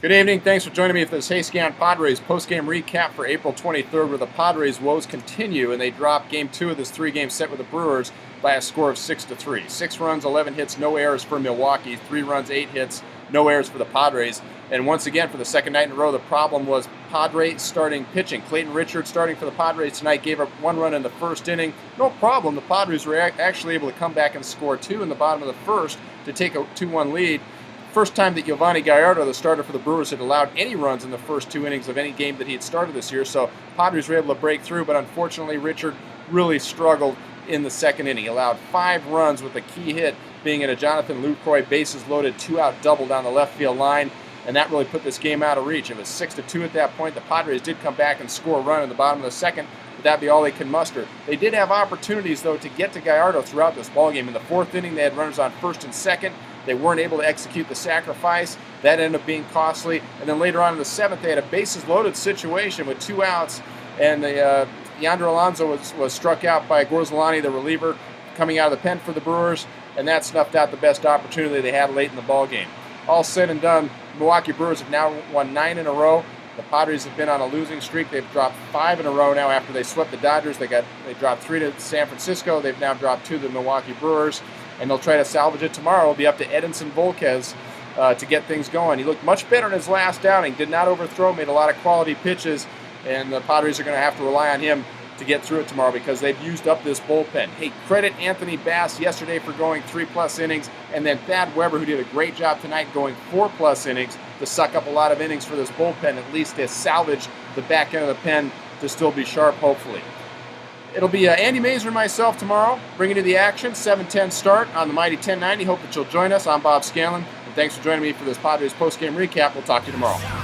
Good evening. Thanks for joining me for this Hey Scan Padres postgame recap for April 23rd, where the Padres' woes continue and they drop Game 2 of this three-game set with the Brewers by a score of 6-3. 6 runs, 11 hits, no errors for Milwaukee. 3 runs, 8 hits, no errors for the Padres. And once again, for the second night in a row, the problem was Padres starting pitching. Clayton Richards, starting for the Padres tonight, gave up 1 run in the first inning. No problem. The Padres were actually able to come back and score 2 in the bottom of the first to take a 2-1 lead. First time that Yovani Gallardo, the starter for the Brewers, had allowed any runs in the first 2 innings of any game that he had started this year. So Padres were able to break through, but unfortunately Richard really struggled in the second inning. He allowed 5 runs, with a key hit being in a Jonathan Lucroy bases loaded 2-out double down the left field line, and that really put this game out of reach. It was 6-2 at that point. The Padres did come back and score a run in the bottom of the second, but that'd be all they could muster. They did have opportunities, though, to get to Gallardo throughout this ballgame. In the 4th inning, they had runners on first and second. They weren't able to execute the sacrifice. That ended up being costly. And then later on in the 7th, they had a bases-loaded situation with 2 outs, and Yonder Alonso was struck out by Gorzolani, the reliever, coming out of the pen for the Brewers, and that snuffed out the best opportunity they had late in the ballgame. All said and done, Milwaukee Brewers have now won 9 in a row. The Padres have been on a losing streak. They've dropped 5 in a row now after they swept the Dodgers. They dropped 3 to San Francisco. They've now dropped 2 to the Milwaukee Brewers, and they'll try to salvage it tomorrow. It'll be up to Edinson Volquez to get things going. He looked much better in his last outing. Did not overthrow, made a lot of quality pitches, and the Padres are going to have to rely on him to get through it tomorrow because they've used up this bullpen. Hey, credit Anthony Bass yesterday for going 3+ innings, and then Thad Weber, who did a great job tonight, going 4+ innings to suck up a lot of innings for this bullpen, at least to salvage the back end of the pen to still be sharp, hopefully. It'll be Andy Mazer and myself tomorrow, bringing you the action, 7:10 start on the Mighty 1090. Hope that you'll join us. I'm Bob Scanlan, and thanks for joining me for this Padres postgame recap. We'll talk to you tomorrow.